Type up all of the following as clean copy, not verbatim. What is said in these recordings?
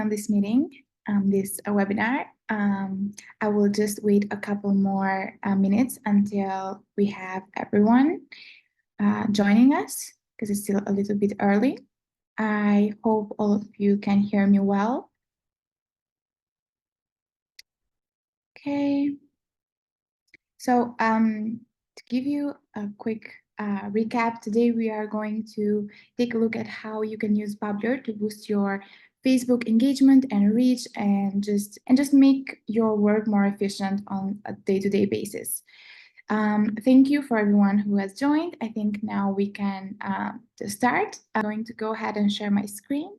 on this meeting, this webinar. I will just wait a couple more minutes until we have everyone joining us, because it's still a little bit early. I hope all of you can hear me well. Okay. So to give you a quick recap, today we are going to take a look at how you can use Publer to boost your Facebook engagement and reach, and just make your work more efficient on a day-to-day basis. Thank you for everyone who has joined. I think now we can start. I'm going to go ahead and share my screen.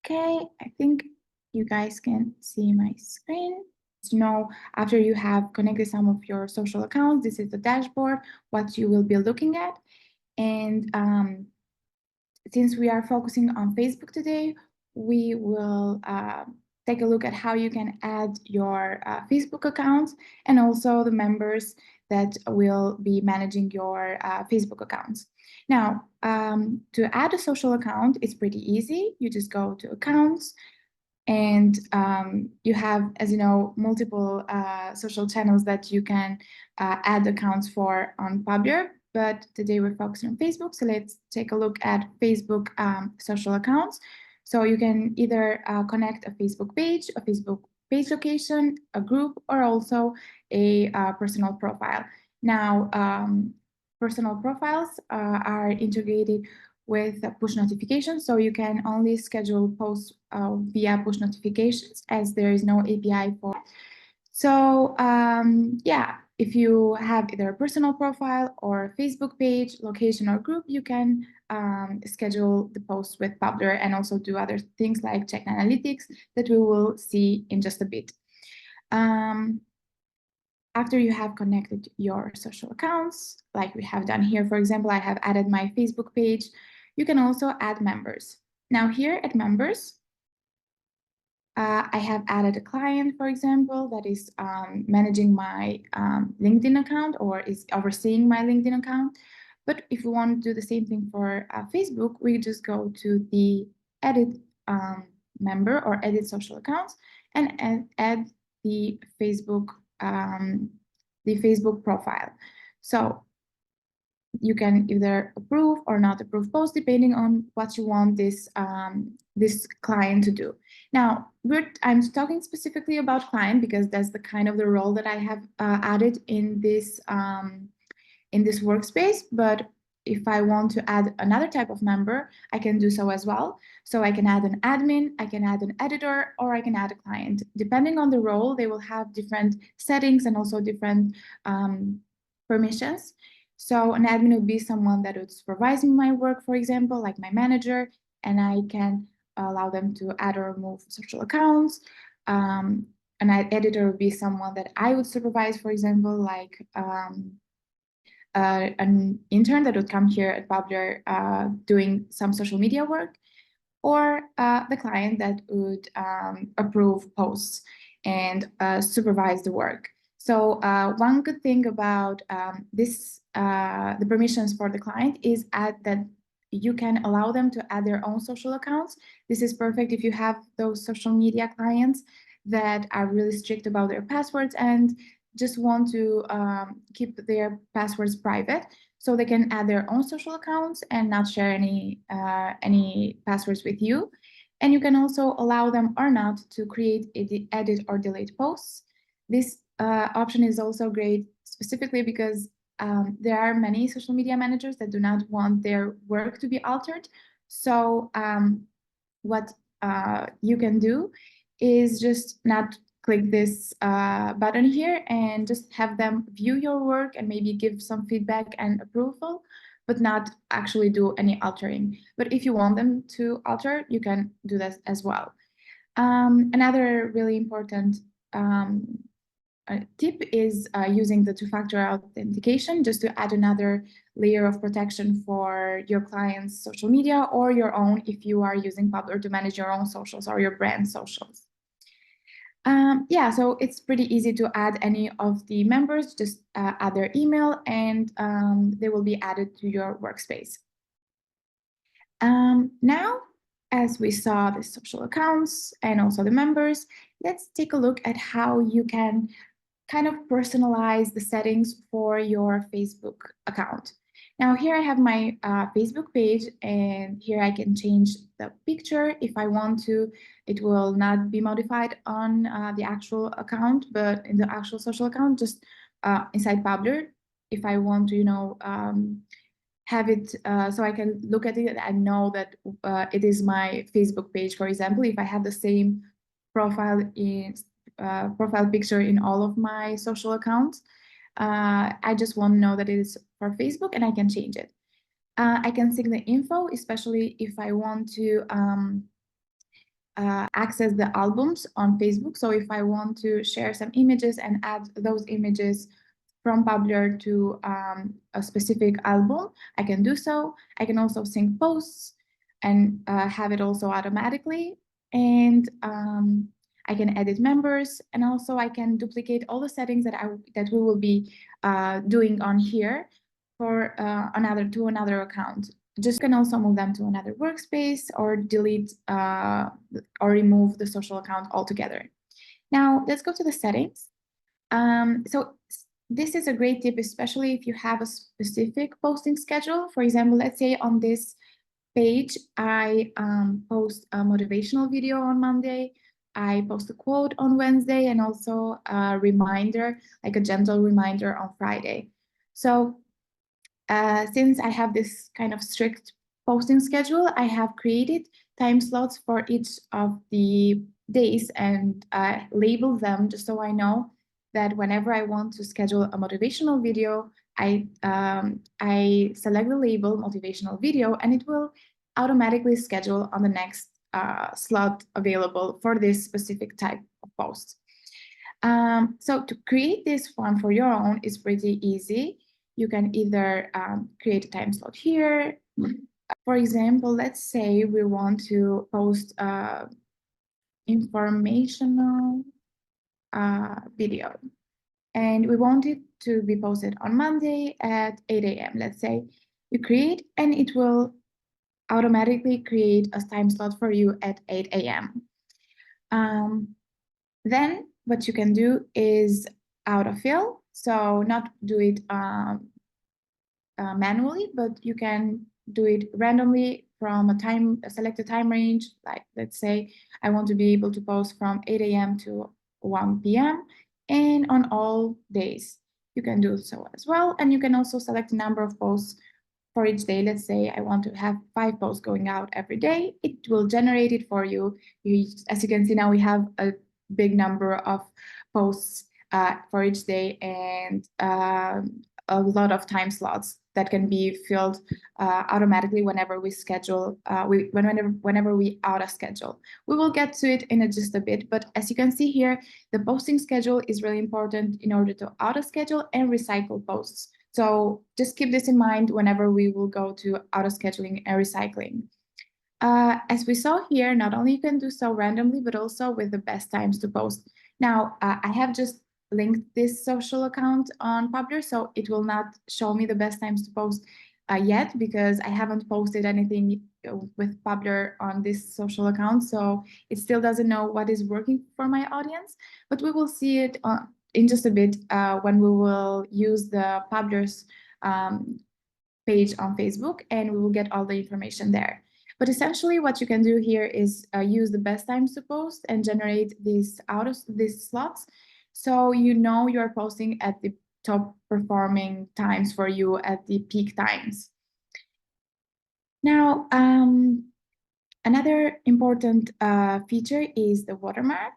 Okay, I think you guys can see my screen. You know, after you have connected some of your social accounts, this is the dashboard, what you will be looking at. And since we are focusing on Facebook today, we will take a look at how you can add your Facebook accounts and also the members that will be managing your Facebook accounts. Now, to add a social account, it's pretty easy. You just go to accounts, and you have, as you know, multiple social channels that you can add accounts for on Publer. But today we're focusing on Facebook. So let's take a look at Facebook social accounts. So you can either connect a Facebook page location, a group, or also a personal profile. Now, personal profiles are integrated with push notifications, so you can only schedule posts via push notifications, as there is no API for. So yeah, if you have either a personal profile or a Facebook page, location, or group, you can schedule the posts with Publer and also do other things like check analytics that we will see in just a bit. After you have connected your social accounts, like we have done here, for example, I have added my Facebook page. You can also add members. Now here at members, I have added a client, for example, that is managing my LinkedIn account or is overseeing my LinkedIn account. But if we want to do the same thing for Facebook, we just go to the edit member or edit social accounts and add the Facebook profile. So you can either approve or not approve posts depending on what you want this this client to do. Now, I'm talking specifically about client because that's the kind of the role that I have added in this workspace. But if I want to add another type of member, I can do so as well. So I can add an admin, I can add an editor, or I can add a client. Depending on the role, they will have different settings and also different permissions. So an admin would be someone that would supervise my work, for example, like my manager, and I can allow them to add or remove social accounts. An editor would be someone that I would supervise, for example, like an intern that would come here at Publer doing some social media work, or the client that would approve posts and supervise the work. So one good thing about the permissions for the client is that you can allow them to add their own social accounts. This is perfect if you have those social media clients that are really strict about their passwords and just want to keep their passwords private, so they can add their own social accounts and not share any passwords with you. And you can also allow them or not to create, edit, or delete posts. This option is also great specifically because there are many social media managers that do not want their work to be altered. So what you can do is just not click this button here and just have them view your work and maybe give some feedback and approval, but not actually do any altering. But if you want them to alter, you can do that as well. Another really important tip is using the two-factor authentication, just to add another layer of protection for your client's social media or your own if you are using Publer to manage your own socials or your brand socials. Yeah, so it's pretty easy to add any of the members, just add their email and they will be added to your workspace. Now, as we saw the social accounts and also the members, let's take a look at how you can kind of personalize the settings for your Facebook account. Now here I have my Facebook page, and here I can change the picture if I want to. It will not be modified on the actual account, but in the actual social account, just inside Publer. If I want to, have it so I can look at it and know that it is my Facebook page. For example, if I have the same profile picture in all of my social accounts, I just want to know that it is for Facebook, and I can change it. I can sync the info, especially if I want to access the albums on Facebook. So if I want to share some images and add those images from Publer to a specific album, I can do so. I can also sync posts and have it also automatically. And I can edit members, and also I can duplicate all the settings that we will be doing on here for another account. Just can also move them to another workspace or delete or remove the social account altogether. Now let's go to the settings. So this is a great tip, especially if you have a specific posting schedule. For example, let's say on this page, I post a motivational video on Monday, I post a quote on Wednesday, and also a reminder, like a gentle reminder on Friday. So since I have this kind of strict posting schedule, I have created time slots for each of the days and label them just so I know that whenever I want to schedule a motivational video, I select the label motivational video, and it will automatically schedule on the next slot available for this specific type of post. So to create this one for your own is pretty easy. You can either create a time slot here. For example, let's say we want to post informational video, and we want it to be posted on Monday at 8 a.m. Let's say you create, and it will automatically create a time slot for you at 8 a.m. Then what you can do is autofill. So not do it manually, but you can do it randomly from a selected time range. Like let's say I want to be able to post from 8 a.m. to 1 p.m. and on all days. You can do so as well. And you can also select a number of posts for each day. Let's say I want to have 5 posts going out every day. It will generate it for you. As you can see now, we have a big number of posts for each day, and a lot of time slots that can be filled automatically whenever we schedule, whenever we out of schedule. We will get to it in just a bit, but as you can see here, the posting schedule is really important in order to auto schedule and recycle posts. So just keep this in mind whenever we will go to auto scheduling and recycling. As we saw here, not only you can do so randomly, but also with the best times to post. Now, I have just linked this social account on Publer, so it will not show me the best times to post yet, because I haven't posted anything with Publer on this social account, so it still doesn't know what is working for my audience, but we will see it in just a bit when we will use the Publer's page on Facebook, and we will get all the information there. But essentially what you can do here is use the best times to post and generate these slots. So you know you're posting at the top performing times for you at the peak times. Now, another important feature is the watermark.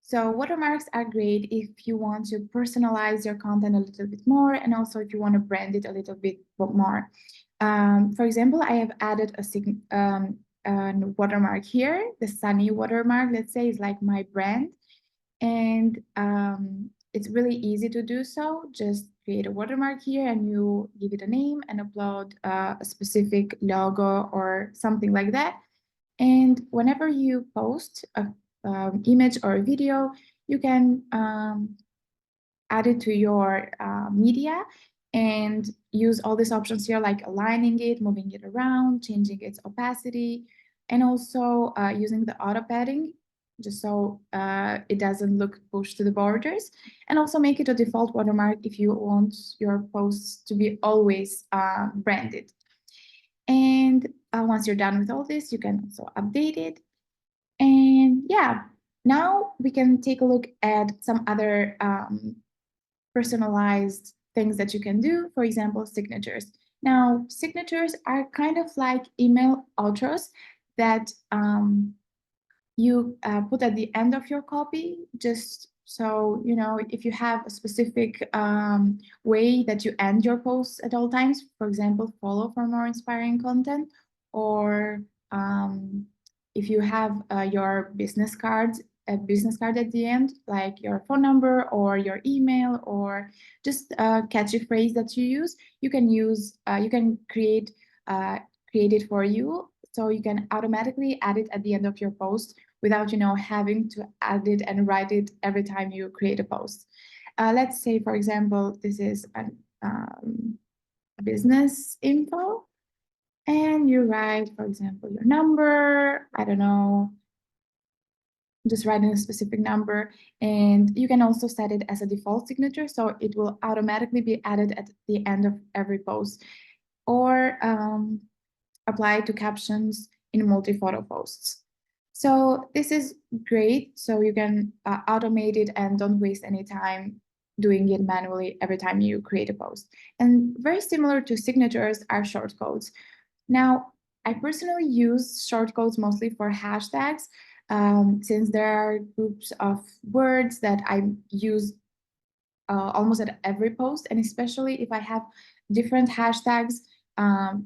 So watermarks are great if you want to personalize your content a little bit more, and also if you want to brand it a little bit more. For example, I have added a watermark here. The Sunny watermark, let's say, is like my brand. And it's really easy to do so. Just create a watermark here, and you give it a name and upload a specific logo or something like that. And whenever you post an image or a video, you can add it to your media, and use all these options here, like aligning it, moving it around, changing its opacity, and also using the auto padding, just so it doesn't look pushed to the borders, and also make it a default watermark if you want your posts to be always branded. And once you're done with all this, you can also update it. And yeah, now we can take a look at some other personalized things that you can do. For example, signatures. Now, signatures are kind of like email outros that you put at the end of your copy, just so you know if you have a specific way that you end your posts at all times. For example, follow for more inspiring content, or if you have your business cards, a business card at the end, like your phone number or your email, or just a catchy phrase that you use, you can use, you can create it for you, so you can automatically add it at the end of your post without, you know, having to add it and write it every time you create a post. Let's say, for example, this is a business info, and you write, for example, your number, I don't know, just writing a specific number, and you can also set it as a default signature, so it will automatically be added at the end of every post, or apply to captions in multi-photo posts. So this is great, so you can automate it and don't waste any time doing it manually every time you create a post. And very similar to signatures are shortcodes. Now, I personally use shortcodes mostly for hashtags, since there are groups of words that I use almost at every post, and especially if I have different hashtags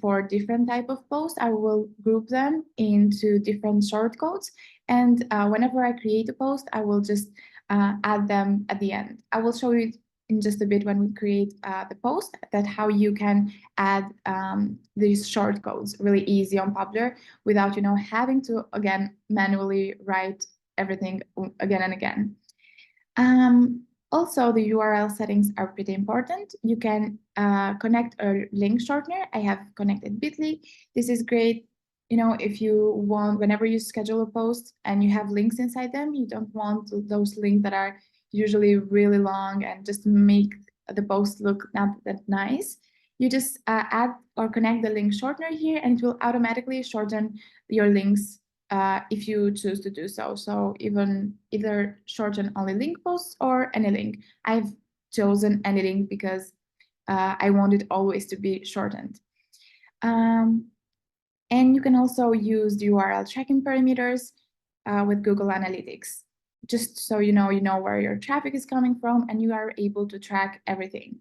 for different type of posts, I will group them into different shortcodes. And whenever I create a post, I will just add them at the end. I will show you in just a bit when we create the post that how you can add these shortcodes really easy on Publer without, you know, having to again manually write everything again and again. Also, the URL settings are pretty important. You can connect a link shortener. I have connected Bitly. This is great. You know, if you want, whenever you schedule a post and you have links inside them, you don't want those links that are usually really long and just make the post look not that nice. You just add or connect the link shortener here, and it will automatically shorten your links if you choose to do so. So even either shorten only link posts or any link. I've chosen any link because I want it always to be shortened. And you can also use the URL tracking parameters with Google Analytics, just so you know where your traffic is coming from and you are able to track everything.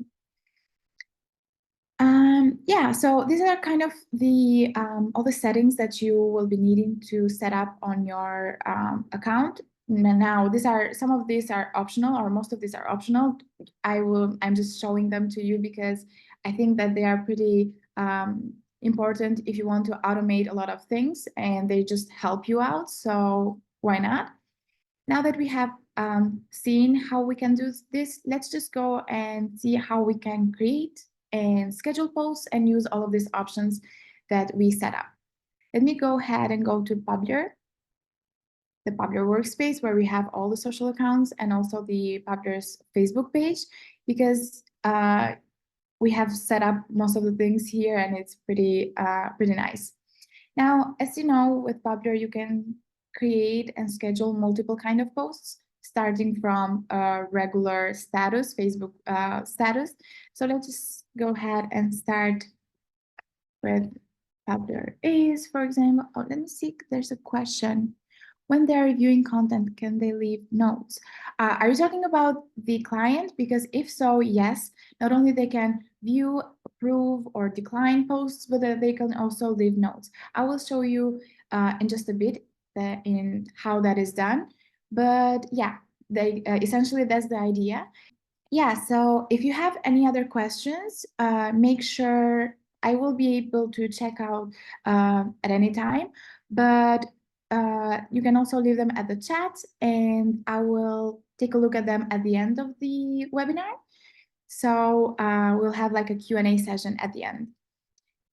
Yeah, so these are kind of the all the settings that you will be needing to set up on your account. Now, some of these are optional, or most of these are optional. I'm just showing them to you because I think that they are pretty important if you want to automate a lot of things, and they just help you out. So why not? Now that we have seen how we can do this, let's just go and see how we can create and schedule posts and use all of these options that we set up. Let me go ahead and go to Publer, the Publer workspace, where we have all the social accounts and also the Publer's Facebook page, because we have set up most of the things here, and it's pretty nice. Now, as you know, with Publer, you can create and schedule multiple kind of posts, starting from a regular status, Facebook status. So let's just go ahead and start with Publer is, for example. Oh, let me see, there's a question. When they're reviewing content, can they leave notes? Are you talking about the client? Because if so, yes, not only they can view, approve, or decline posts, but they can also leave notes. I will show you in just a bit in how that is done. But yeah, they essentially that's the idea. Yeah, so if you have any other questions, make sure I will be able to check out at any time, but you can also leave them at the chat and I will take a look at them at the end of the webinar. So we'll have like a Q&A session at the end.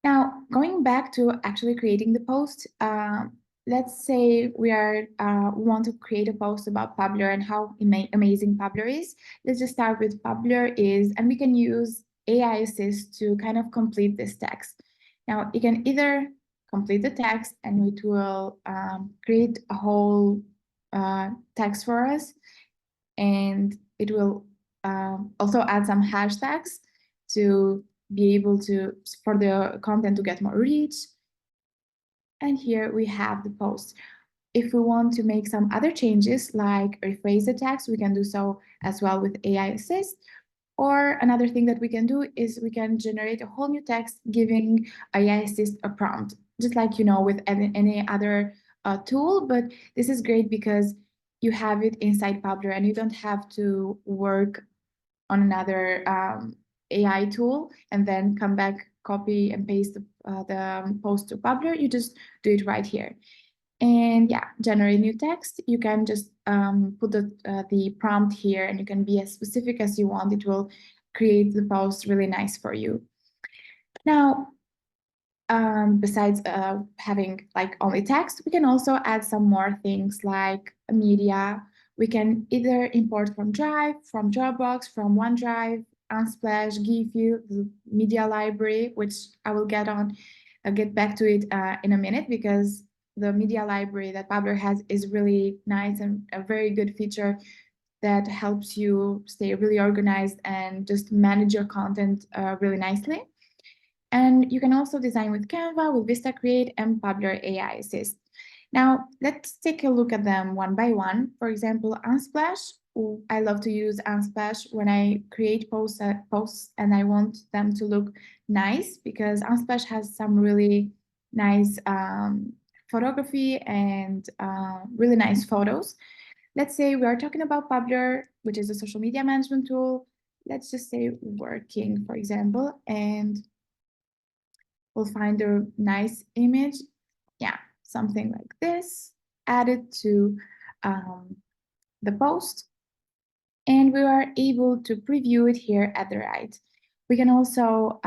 Now, going back to actually creating the post, let's say we want to create a post about Publer and how amazing Publer is. Let's just start with Publer is, and we can use AI Assist to kind of complete this text. Now, you can either complete the text and it will create a whole text for us, and it will also add some hashtags to be able to, for the content to get more reach. And here we have the post. If we want to make some other changes, like rephrase the text, we can do so as well with AI Assist. Or another thing that we can do is we can generate a whole new text giving AI Assist a prompt, just like, with any other tool. But this is great because you have it inside Publer and you don't have to work on another AI tool and then come back, copy and paste the post to Publer. You just do it right here. And yeah, generate new text. You can just put the prompt here and you can be as specific as you want. It will create the post really nice for you. Now, besides having like only text, we can also add some more things like media. We can either import from Drive, from Dropbox, from OneDrive, Unsplash, Giphy, the media library, which I will get back to it in a minute, because the media library that Publer has is really nice and a very good feature that helps you stay really organized and just manage your content really nicely. And you can also design with Canva, with Vista Create, and Publer AI Assist. Now, let's take a look at them one by one. For example, Unsplash. I love to use Unsplash when I create posts and I want them to look nice, because Unsplash has some really nice photography and really nice photos. Let's say we are talking about Publer, which is a social media management tool. Let's just say working, for example, and we'll find a nice image. Yeah, something like this, add it to the post, and we are able to preview it here at the right. We can also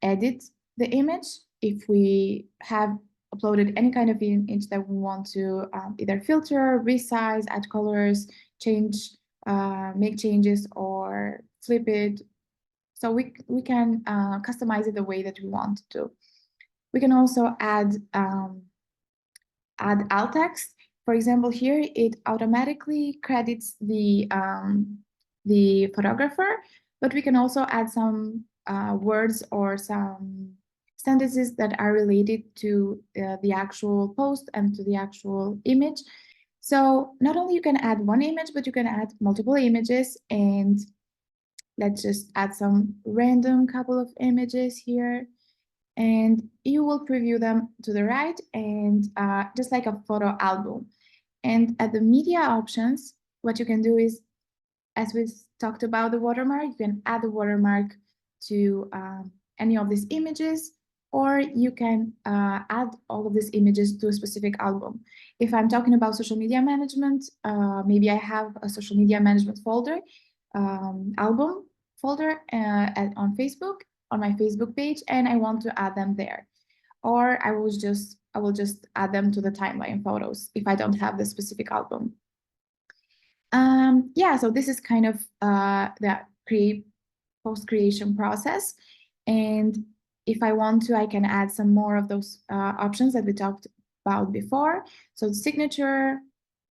edit the image if we have uploaded any kind of image that we want to either filter, resize, add colors, change, make changes, or flip it. So we can customize it the way that we want to. We can also add alt text. For example, here it automatically credits the photographer, but we can also add some words or some sentences that are related to the actual post and to the actual image. So not only you can add one image, but you can add multiple images. And let's just add some random couple of images here, and you will preview them to the right, and just like a photo album. And at the media options, what you can do is, as we talked about the watermark, you can add the watermark to any of these images, or you can add all of these images to a specific album. If I'm talking about social media management, maybe I have a social media management folder, album folder on Facebook, on my Facebook page, and I want to add them there. Or I will just add them to the timeline photos if I don't have the specific album. Yeah, so this is kind of the post-creation process. And if I want to, I can add some more of those options that we talked about before. So signature,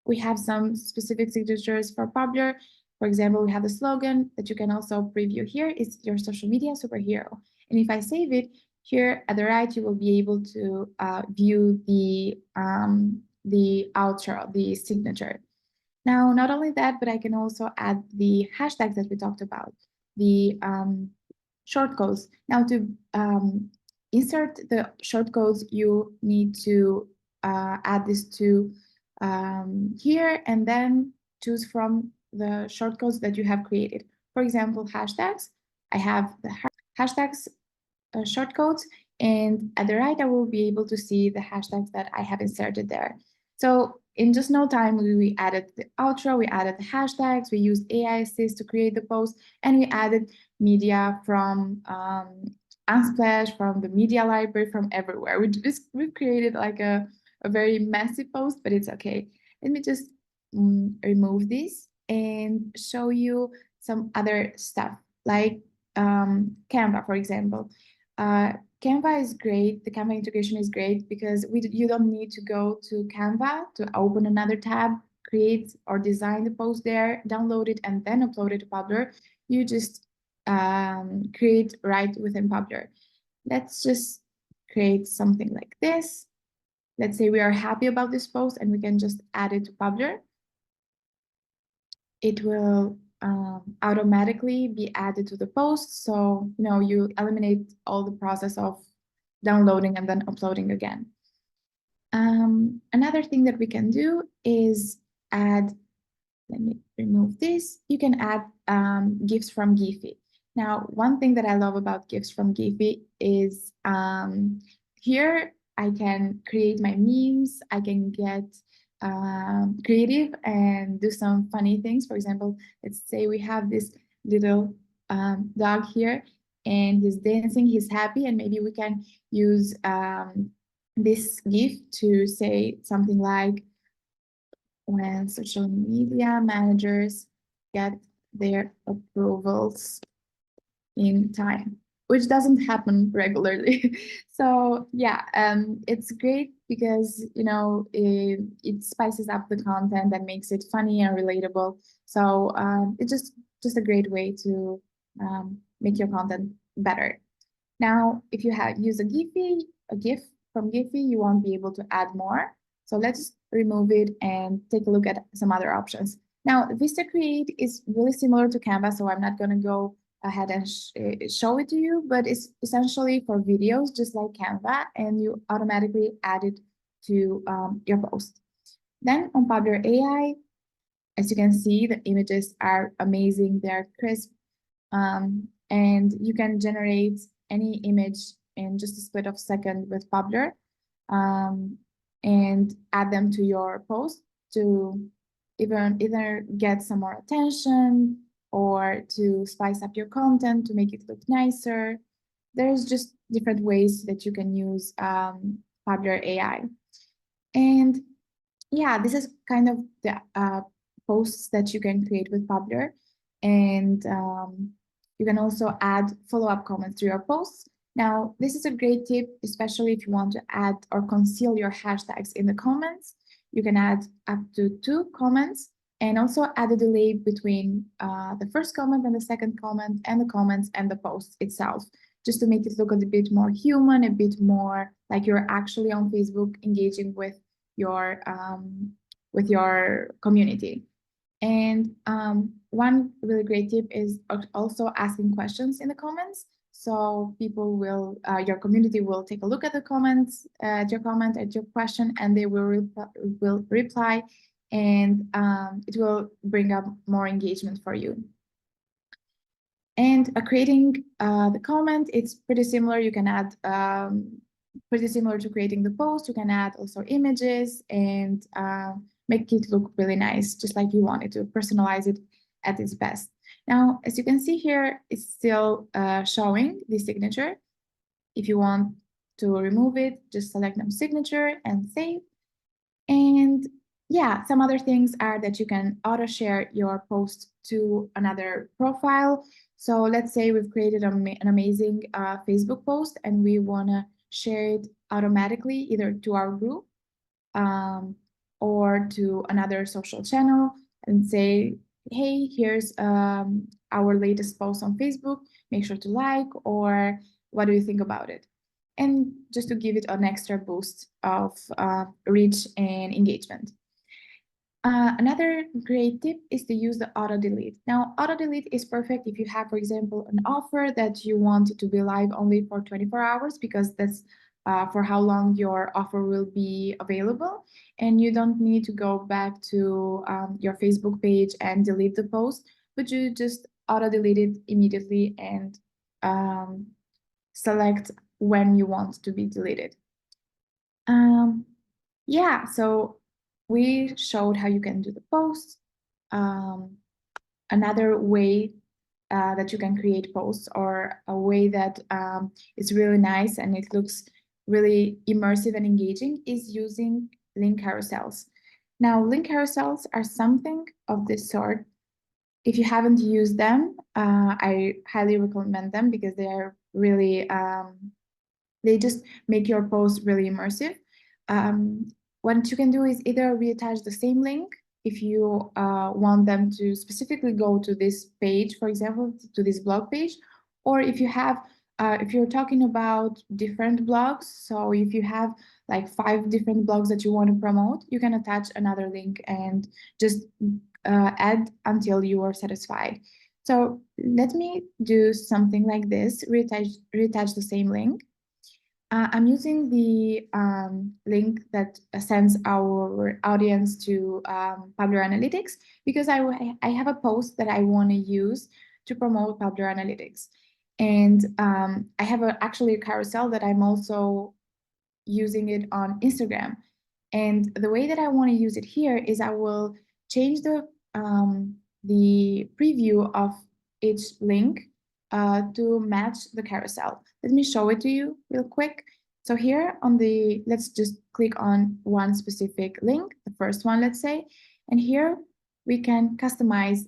we have some specific signatures for Publer. For example, we have the slogan that you can also preview here. It's your social media superhero. And if I save it, here at the right, you will be able to view the outro, the signature. Now, not only that, but I can also add the hashtags that we talked about, the shortcodes. Now, to insert the shortcodes, you need to add this to here, and then choose from the shortcodes that you have created. For example, hashtags. I have the hashtags shortcodes, and at the right, I will be able to see the hashtags that I have inserted there. So in just no time, we added the outro, we added the hashtags, we used AI Assist to create the post, and we added media from Unsplash, from the media library, from everywhere. We've created like a very messy post, but it's okay. Let me just remove this and show you some other stuff like Canva, for example. Canva is great. The Canva integration is great because you don't need to go to Canva to open another tab, create or design the post there, download it, and then upload it to Publer. You just create right within Publer. Let's just create something like this. Let's say we are happy about this post and we can just add it to Publer. It will automatically be added to the post. So, you eliminate all the process of downloading and then uploading again. Another thing that we can do is add, let me remove this. You can add GIFs from Giphy. Now, one thing that I love about GIFs from Giphy is here I can create my memes. I can get creative and do some funny things. For example, let's say we have this little dog here and he's dancing, he's happy, and maybe we can use this GIF to say something like, when social media managers get their approvals in time, which doesn't happen regularly. So yeah, it's great because it spices up the content and makes it funny and relatable. So it's just a great way to make your content better. Now, if you use a GIF from Giphy, you won't be able to add more. So let's remove it and take a look at some other options. Now, Vista Create is really similar to Canva, so I'm not going to go ahead and show it to you, but it's essentially for videos, just like Canva, and you automatically add it to your post. Then on Publer AI, as you can see, the images are amazing. They're crisp, and you can generate any image in just a split of a second with Publer, and add them to your post to either get some more attention or to spice up your content to make it look nicer. There's just different ways that you can use Publer AI. And yeah, this is kind of the posts that you can create with Publer. And you can also add follow-up comments to your posts. Now, this is a great tip, especially if you want to add or conceal your hashtags in the comments. You can add up to 2 comments and also add a delay between the first comment and the second comment and the comments and the post itself, just to make it look a bit more human, a bit more like you're actually on Facebook engaging with your community. And one really great tip is also asking questions in the comments. So people will, your community will take a look at the comments, at your comment, at your question, and they will reply, and it will bring up more engagement for you. And creating the comment, it's pretty similar. You can add, pretty similar to creating the post. You can add also images and make it look really nice, just like you want it to, personalize it at its best. Now, as you can see here, it's still showing the signature. If you want to remove it, just select no signature and save. And yeah, some other things are that you can auto share your post to another profile. So let's say we've created an amazing Facebook post and we want to share it automatically either to our group or to another social channel and say, hey, here's our latest post on Facebook, make sure to like, or what do you think about it? And just to give it an extra boost of reach and engagement. Another great tip is to use the auto delete. Now, auto delete is perfect if you have, for example, an offer that you want it to be live only for 24 hours because that's for how long your offer will be available. And you don't need to go back to your Facebook page and delete the post, but you just auto delete it immediately and select when you want to be deleted. Yeah, so we showed how you can do the posts. Another way that you can create posts, or a way that is really nice and it looks really immersive and engaging, is using link carousels. Now, link carousels are something of this sort. If you haven't used them, I highly recommend them because they are really, they just make your post really immersive. What you can do is either reattach the same link if you want them to specifically go to this page, for example, to this blog page, or if you have, if you're talking about different blogs, so if you have like 5 different blogs that you want to promote, you can attach another link and just add until you are satisfied. So let me do something like this, reattach the same link. I'm using the link that sends our audience to Publer Analytics because I have a post that I want to use to promote Publer Analytics. And I have actually a carousel that I'm also using it on Instagram. And the way that I want to use it here is I will change the preview of each link to match the carousel. Let me show it to you real quick. So here on the, let's just click on one specific link, the first one, let's say, and here we can customize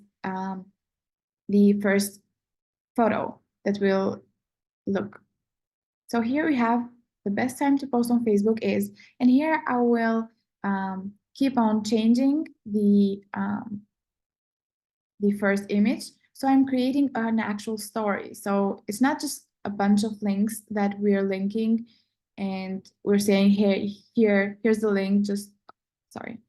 the first photo that will look. So here we have the best time to post on Facebook is, and here I will keep on changing the first image. So I'm creating an actual story. So it's not just a bunch of links that we're linking and we're saying, here's the link, just, sorry,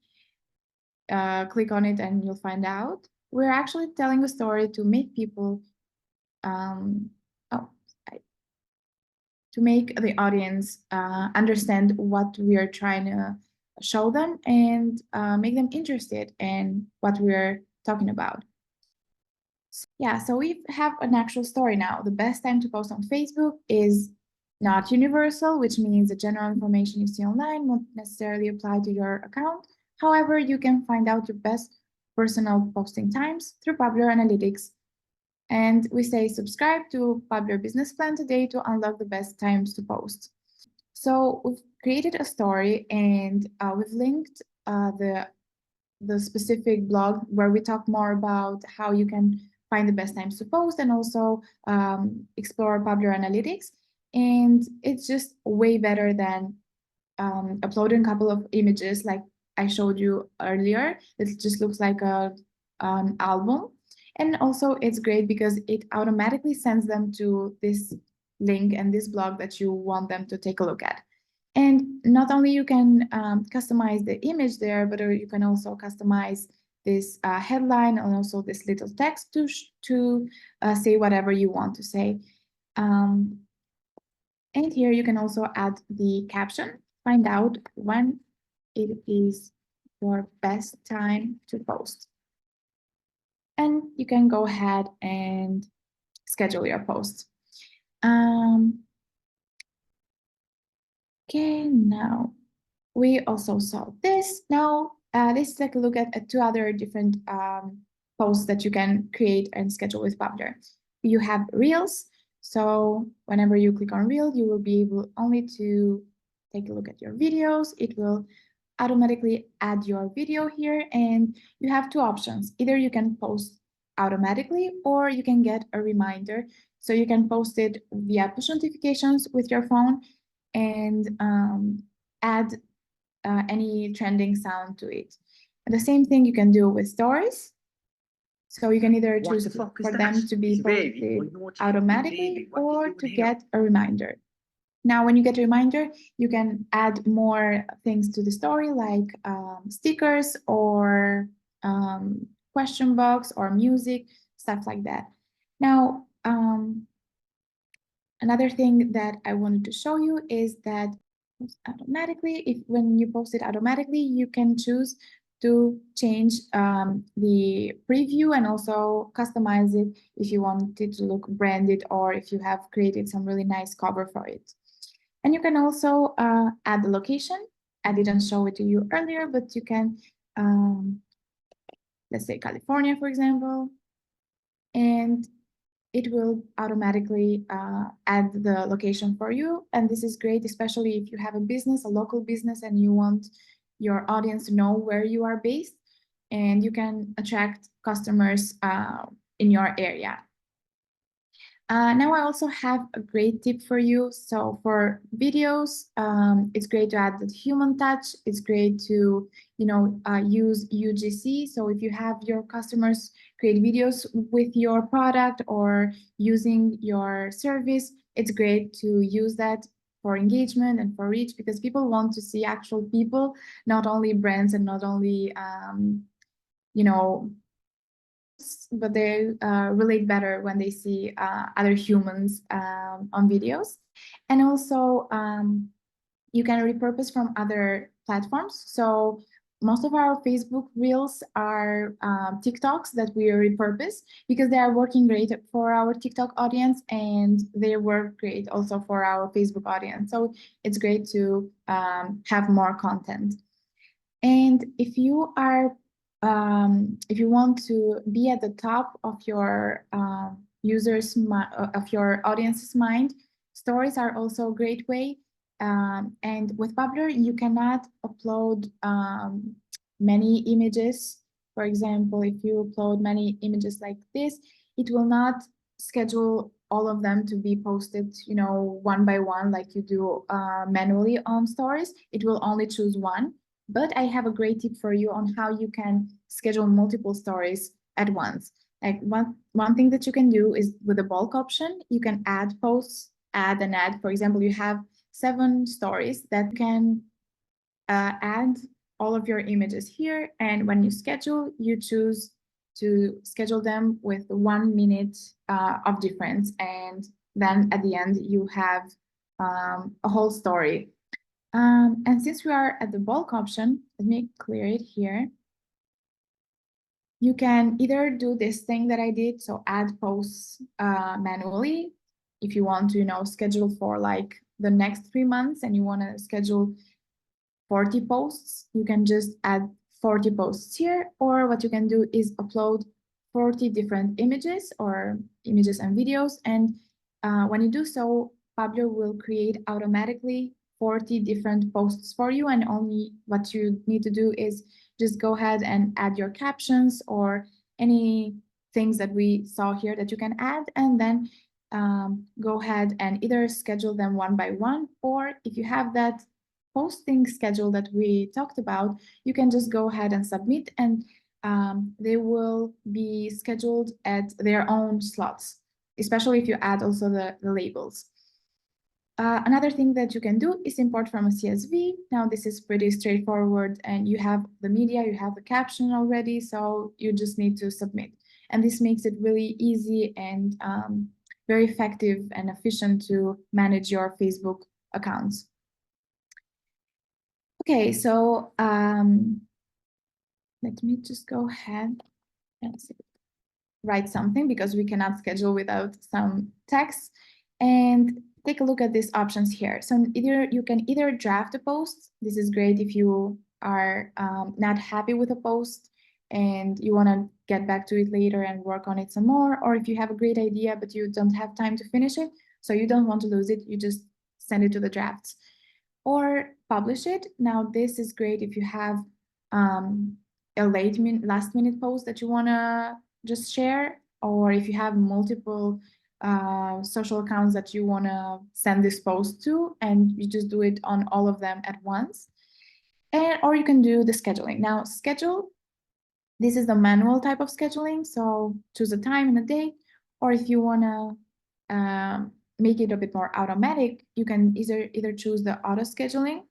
click on it and you'll find out. We're actually telling a story to make people, to make the audience understand what we are trying to show them and make them interested in what we're talking about. Yeah, so we have an actual story now. The best time to post on Facebook is not universal, which means the general information you see online won't necessarily apply to your account. However, you can find out your best personal posting times through Publer Analytics. And we say subscribe to Publer Business Plan today to unlock the best times to post. So we've created a story and we've linked the specific blog where we talk more about how you can find the best times to post and also explore Publer Analytics. And it's just way better than uploading a couple of images like I showed you earlier. It just looks like an album. And also it's great because it automatically sends them to this link and this blog that you want them to take a look at. And not only you can customize the image there, but you can also customize this headline and also this little text to say whatever you want to say. And here you can also add the caption, find out when it is your best time to post. And you can go ahead and schedule your post. Okay, now we also saw this. Now, let's take a look at 2 other different posts that you can create and schedule with Publer. You have Reels. So whenever you click on Reel, you will be able only to take a look at your videos. It will automatically add your video here, and you have 2 options. Either you can post automatically or you can get a reminder. So you can post it via push notifications with your phone and add any trending sound to it. And the same thing you can do with stories. So you can either choose for them to be posted automatically or to get a reminder. Now, when you get a reminder, you can add more things to the story like stickers or question box or music, stuff like that. Now, another thing that I wanted to show you is that automatically, if when you post it automatically, you can choose to change the preview and also customize it if you want it to look branded or if you have created some really nice cover for it. And you can also add the location. I didn't show it to you earlier, but you can, let's say California, for example. And it will automatically add the location for you. And this is great, especially if you have a business, a local business, and you want your audience to know where you are based, and you can attract customers in your area. Now I also have a great tip for you. So for videos, it's great to add the human touch. It's great to, use UGC. So if you have your customers create videos with your product or using your service, it's great to use that for engagement and for reach, because people want to see actual people, not only brands and not only, but they relate better when they see other humans on videos. And also, you can repurpose from other platforms. So most of our Facebook Reels are TikToks that we repurpose because they are working great for our TikTok audience, and they work great also for our Facebook audience. So it's great to have more content. And if you if you want to be at the top of your of your audience's mind, stories are also a great way. And with Publer, you cannot upload many images. For example, if you upload many images like this, it will not schedule all of them to be posted, one by one, like you do manually on stories. It will only choose one. But I have a great tip for you on how you can schedule multiple stories at once. Like one thing that you can do is with the bulk option, you can add posts, add and add. For example, you have 7 stories that you can add all of your images here. And when you schedule, you choose to schedule them with 1 minute of difference. And then at the end, you have a whole story. And since we are at the bulk option, let me clear it here. You can either do this thing that I did, so add posts manually. If you want to, schedule for like the next 3 months and you want to schedule 40 posts, you can just add 40 posts here. Or what you can do is upload 40 different images or images and videos. And when you do so, Pablo will create automatically 40 different posts for you, and only what you need to do is just go ahead and add your captions or any things that we saw here that you can add, and then go ahead and either schedule them one by one, or if you have that posting schedule that we talked about, you can just go ahead and submit, and they will be scheduled at their own slots, especially if you add also the labels. Another thing that you can do is import from a CSV. Now this is pretty straightforward, and you have the media, you have the caption already, so you just need to submit. And this makes it really easy and very effective and efficient to manage your Facebook accounts. Okay, so let me just go ahead and write something, because we cannot schedule without some text. And take a look at these options here. So you can either draft a post. This is great if you are not happy with a post and you want to get back to it later and work on it some more, or if you have a great idea but you don't have time to finish it, so you don't want to lose it, you just send it to the drafts. Or publish it. Now this is great if you have a last minute post that you want to just share, or if you have multiple social accounts that you want to send this post to, and you just do it on all of them at once. Or you can do the scheduling. Now schedule, this is the manual type of scheduling, so choose a time and a date. Or if you want to make it a bit more automatic, you can either choose the auto scheduling,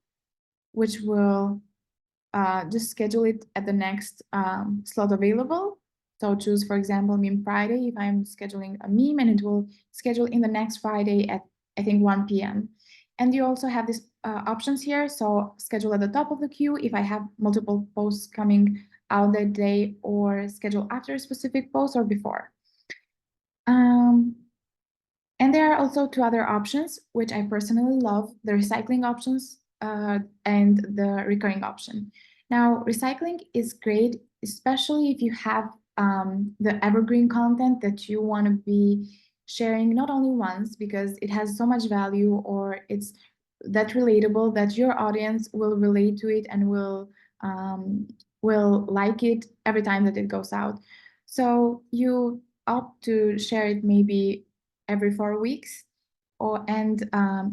which will just schedule it at the next slot available. So choose, for example, Meme Friday, if I'm scheduling a meme, and it will schedule in the next Friday at, I think, 1 p.m. And you also have these options here. So schedule at the top of the queue if I have multiple posts coming out that day, or schedule after a specific post or before. And there are also 2 other options, which I personally love, the recycling options and the recurring option. Now, recycling is great, especially if you have the evergreen content that you want to be sharing not only once because it has so much value, or it's that relatable that your audience will relate to it and will like it every time that it goes out. So you opt to share it maybe every 4 weeks, or and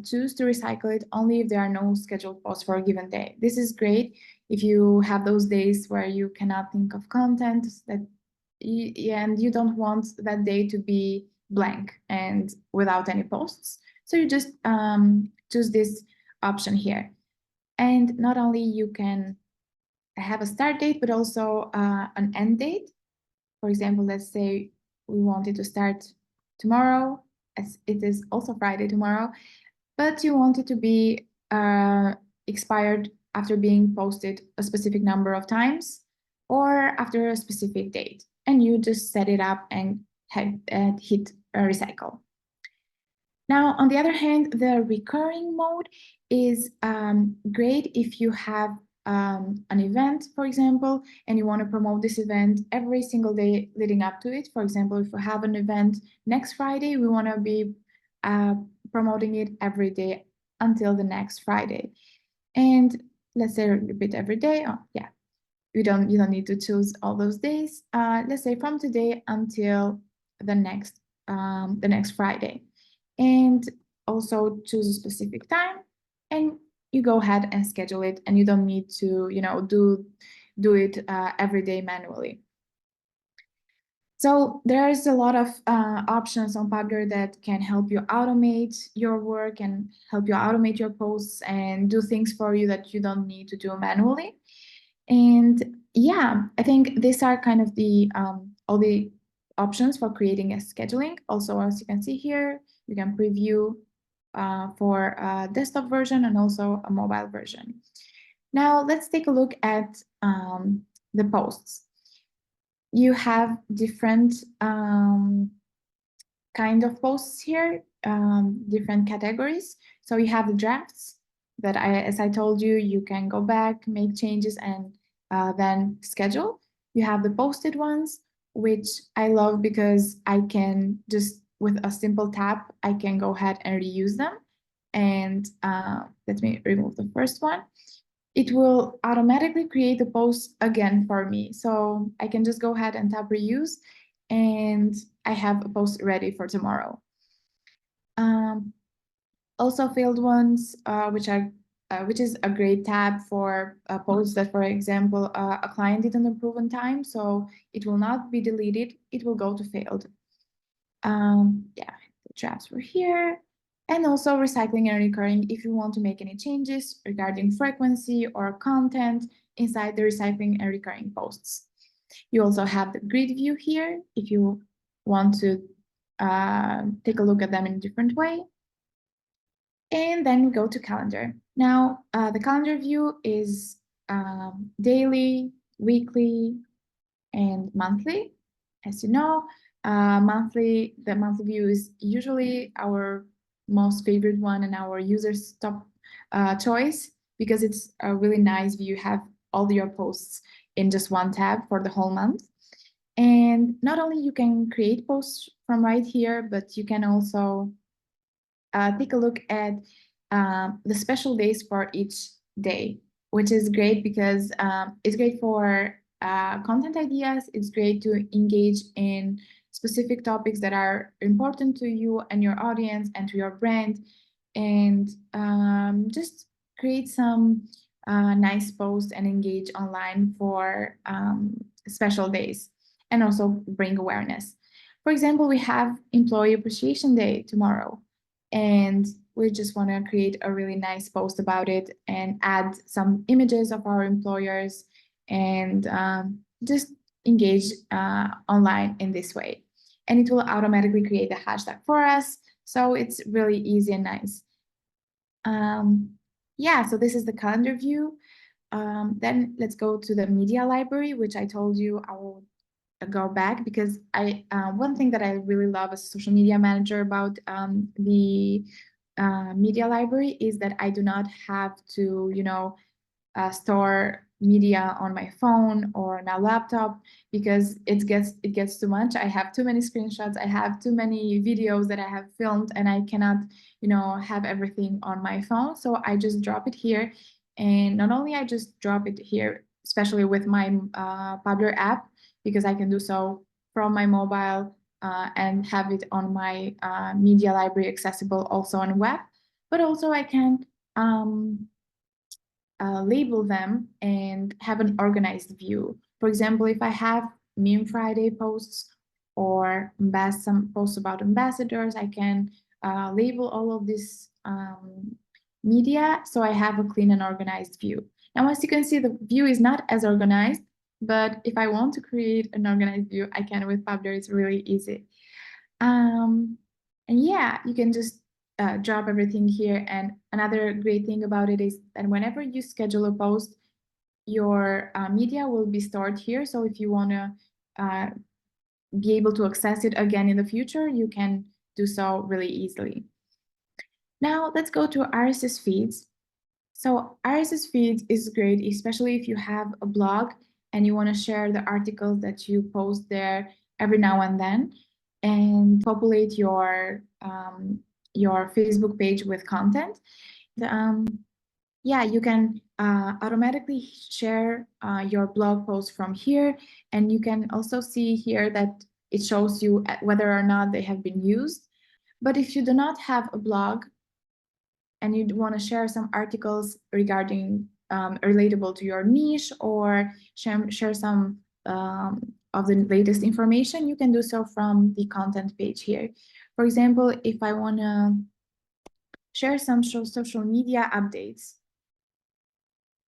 choose to recycle it only if there are no scheduled posts for a given day. This is great if you have those days where you cannot think of content that and you don't want that day to be blank and without any posts. So you just choose this option here. And not only you can have a start date, but also an end date. For example, let's say we wanted to start tomorrow, as it is also Friday tomorrow, but you want it to be expired after being posted a specific number of times or after a specific date. And you just set it up and hit recycle. Now, on the other hand, the recurring mode is great if you have an event, for example, and you want to promote this event every single day leading up to it. For example, if we have an event next Friday, we want to be promoting it every day until the next Friday. And let's say repeat every day. Oh, yeah, you don't need to choose all those days. Let's say from today until the next Friday, and also choose a specific time, and you go ahead and schedule it, and you don't need to do it every day manually. So there's a lot of options on Publer that can help you automate your work and help you automate your posts and do things for you that you don't need to do manually. And yeah, I think these are kind of the all the options for creating a scheduling. Also, as you can see here, you can preview for a desktop version and also a mobile version. Now let's take a look at the posts. You have different kind of posts here, different categories. So you have the drafts that as I told you, you can go back, make changes, and then schedule. You have the posted ones, which I love because I can just, with a simple tap, I can go ahead and reuse them. And let me remove the first one. It will automatically create the post again for me. So I can just go ahead and tap reuse, and I have a post ready for tomorrow. Also failed ones, which is a great tab for posts that, for example, a client didn't approve on time, so it will not be deleted, it will go to failed. Yeah, the drafts were here. And also recycling and recurring if you want to make any changes regarding frequency or content inside the recycling and recurring posts. You also have the grid view here if you want to take a look at them in a different way. And then we go to calendar. Now, the calendar view is daily, weekly, and monthly. As you know, the monthly view is usually our most favorite one and our users' top choice because it's a really nice view. You have all your posts in just one tab for the whole month. And not only you can create posts from right here, but you can also take a look at the special days for each day, which is great because it's great for content ideas. It's great to engage in specific topics that are important to you and your audience and to your brand, and just create some nice posts and engage online for special days, and also bring awareness. For example, we have Employee Appreciation Day tomorrow, and we just want to create a really nice post about it and add some images of our employers and just engage online in this way. And it will automatically create a hashtag for us. So it's really easy and nice. Yeah, so this is the calendar view. Then let's go to the media library, which I told you I will go back because one thing that I really love as a social media manager about the media library is that I do not have to store media on my phone or on a laptop because it gets too much. I have too many screenshots, I have too many videos that I have filmed, and I cannot, have everything on my phone. So I just drop it here. And not only I just drop it here, especially with my Publer app, because I can do so from my mobile and have it on my media library accessible also on web, but also I can label them and have an organized view. For example, if I have Meme Friday posts or some posts about ambassadors, I can label all of this media so I have a clean and organized view. Now, as you can see, the view is not as organized, but if I want to create an organized view, I can with Publer. It's really easy. And yeah, you can just drop everything here. And another great thing about it is that whenever you schedule a post, your media will be stored here. So if you want to be able to access it again in the future, you can do so really easily. Now let's go to RSS feeds. So RSS feeds is great, especially if you have a blog and you want to share the articles that you post there every now and then, and populate your Facebook page with content. Yeah, you can automatically share your blog post from here, and you can also see here that it shows you whether or not they have been used. But if you do not have a blog and you want to share some articles regarding relatable to your niche, or share some of the latest information, you can do so from the content page here. For example, if I want to share some social media updates,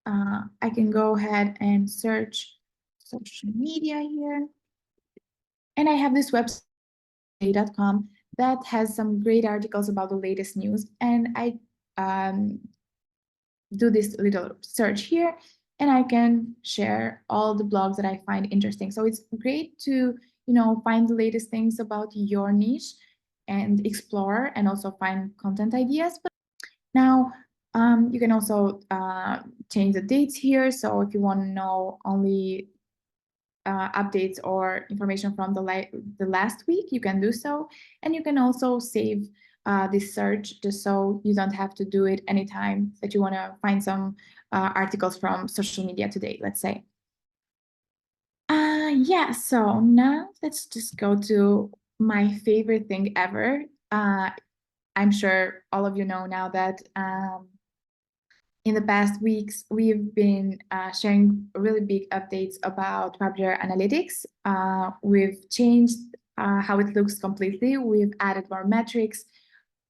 I can go ahead and search social media here. And I have this website.com that has some great articles about the latest news. And I do this little search here, and I can share all the blogs that I find interesting. So it's great to, find the latest things about your niche and explore and also find content ideas. But now you can also change the dates here. So if you want to know only updates or information from the last week, you can do so. And you can also save this search just so you don't have to do it anytime that you want to find some articles from social media today, let's say. Yeah, so now let's just go to my favorite thing ever. I'm sure all of you know now that in the past weeks, we've been sharing really big updates about Publer Analytics. We've changed how it looks completely. We've added more metrics.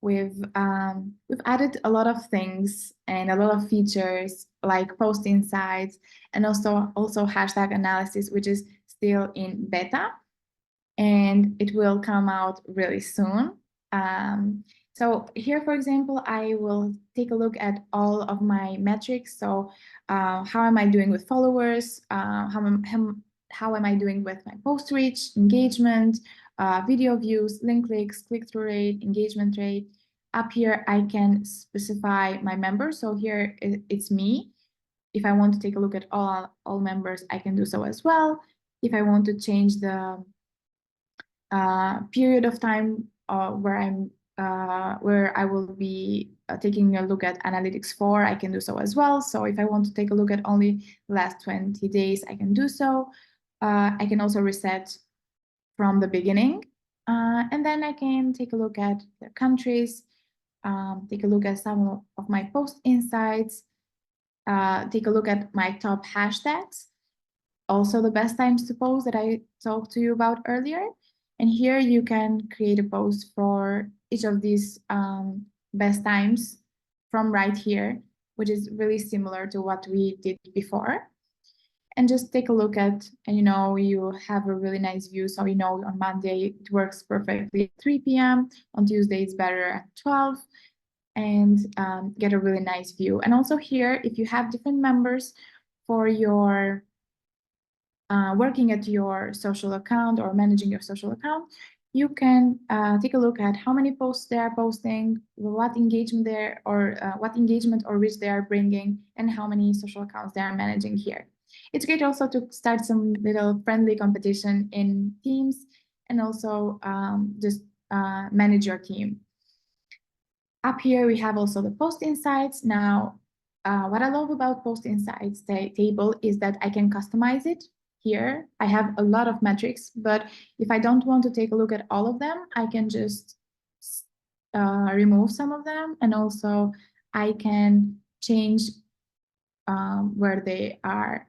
We've added a lot of things and a lot of features like post insights, and also hashtag analysis, which is still in beta, and it will come out really soon. So here, for example, I will take a look at all of my metrics. So how am I doing with followers? How am I doing with my post reach, engagement, video views, link clicks, click-through rate, engagement rate. Up here, I can specify my members. So here it's me. If I want to take a look at all members, I can do so as well. If I want to change the period of time where I will be taking a look at analytics for, I can do so as well. So if I want to take a look at only the last 20 days, I can do so. I can also reset from the beginning. And then I can take a look at the countries, take a look at some of my post insights, take a look at my top hashtags, also the best times to post that I talked to you about earlier. And here you can create a post for each of these best times from right here, which is really similar to what we did before. And just take a look at, and you have a really nice view. So on Monday it works perfectly at 3 p.m. On Tuesday it's better at 12, and get a really nice view. And also here, if you have different members for your working at your social account or managing your social account, you can take a look at how many posts they are posting, what engagement what engagement or reach they are bringing, and how many social accounts they are managing here. It's great also to start some little friendly competition in teams, and also just manage your team. Up here, we have also the post insights. Now, what I love about post insights table is that I can customize it. Here, I have a lot of metrics, but if I don't want to take a look at all of them, I can just remove some of them, and also I can change where they are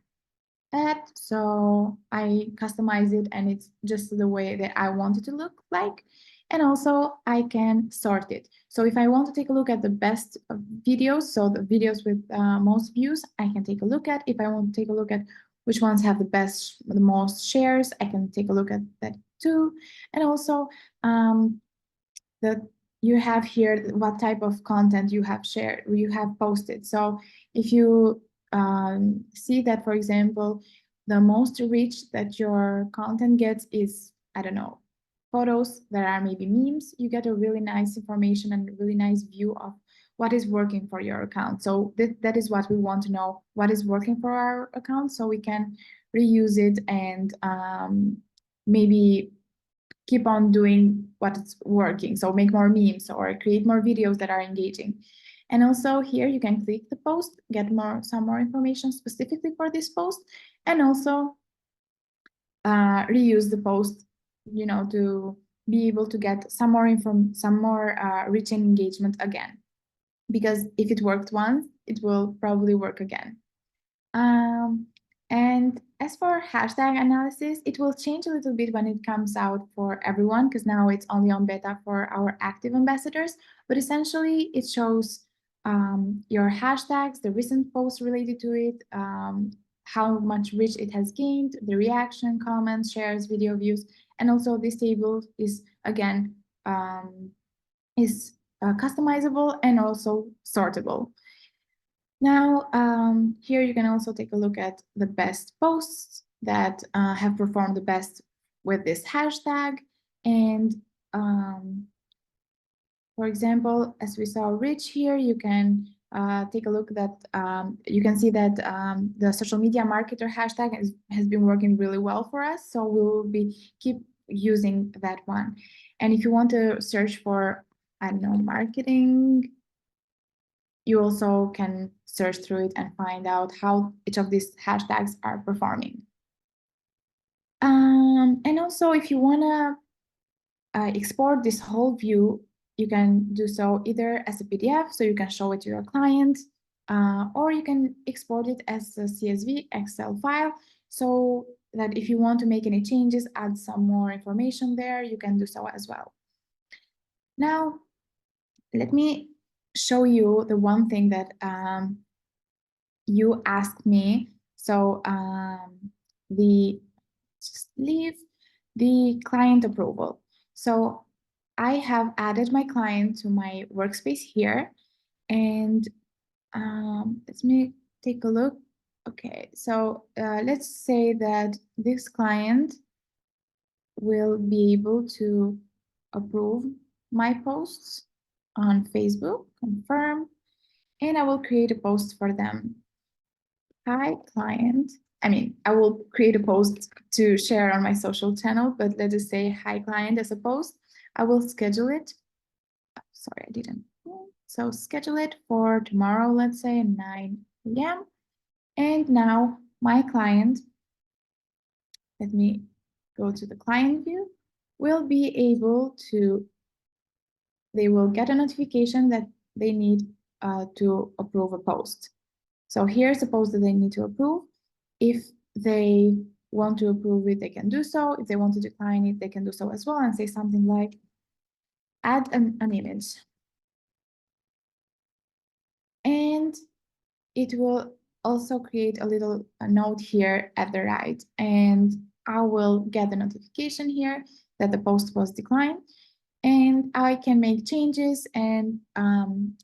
at. So I customize it, and it's just the way that I want it to look like. And also I can sort it. So if I want to take a look at the best videos, so the videos with most views, I can take a look at. If I want to take a look at which ones have the most shares, I can take a look at that too. And also that you have here what type of content you have shared, you have posted. So if you see that, for example, the most reach that your content gets is, I don't know, photos that are maybe memes, you get a really nice information and a really nice view of what is working for your account. So that is what we want to know, what is working for our account, so we can reuse it and maybe keep on doing what's working. So make more memes or create more videos that are engaging. And also here you can click the post, get some more information specifically for this post, and also reuse the post, to be able to get some more reach and engagement again. Because if it worked once, it will probably work again. And as for hashtag analysis, it will change a little bit when it comes out for everyone, because now it's only on beta for our active ambassadors. But essentially, it shows your hashtags, the recent posts related to it, how much reach it has gained, the reaction, comments, shares, video views, and also this table is again customizable and also sortable. Now, here you can also take a look at the best posts that have performed the best with this hashtag. And for example, as we saw Rich here, you can take a look that you can see that the social media marketer hashtag has been working really well for us. So we will keep using that one. And if you want to search for, I don't know, marketing, you also can search through it and find out how each of these hashtags are performing. And also, if you want to export this whole view, you can do so either as a PDF, so you can show it to your client, or you can export it as a CSV Excel file, so that if you want to make any changes, add some more information there, you can do so as well. Now, let me show you the one thing that you asked me. So just leave the client approval. So I have added my client to my workspace here, and let me take a look. Okay, so let's say that this client will be able to approve my posts on Facebook, confirm, and I will create a post for them. Hi, client. I will create a post to share on my social channel, but let's just say hi, client as a post. I will schedule it. Sorry, I didn't. So schedule it for tomorrow, let's say 9 a.m. And now my client, let me go to the client view, will be able to, they will get a notification that they need to approve a post. So here's a post that they need to approve. If they want to approve it, they can do so. If they want to decline it, they can do so as well, and say something like, add an image. And it will also create a little note here at the right, and I will get the notification here that the post was declined, and I can make changes and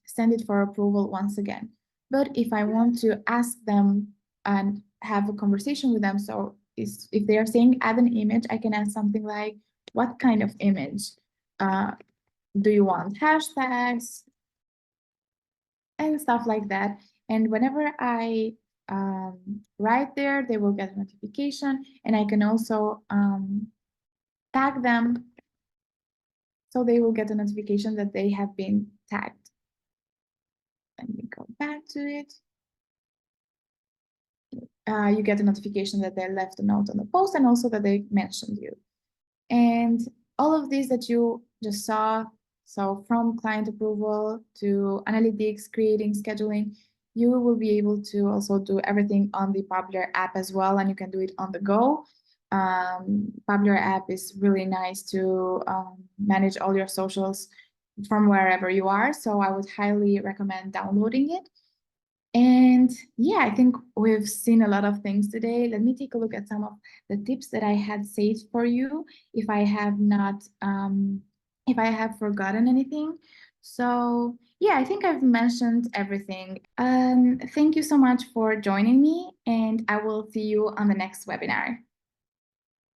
send it for approval once again. But if I want to ask them and have a conversation with them, so if they are saying add an image, I can add something like, what kind of image. Uh, do you want hashtags and stuff like that? And whenever I write there, they will get a notification, and I can also tag them, so they will get a notification that they have been tagged. Let me go back to it. You get a notification that they left a note on the post and also that they mentioned you. And all of these that you just saw, so from client approval to analytics, creating, scheduling, you will be able to also do everything on the Publer app as well, and you can do it on the go. Publer app is really nice to manage all your socials from wherever you are, so I would highly recommend downloading it. And yeah, I think we've seen a lot of things today. Let me take a look at some of the tips that I had saved for you if I have not, if I have forgotten anything. So yeah, I think I've mentioned everything. Thank you so much for joining me, and I will see you on the next webinar.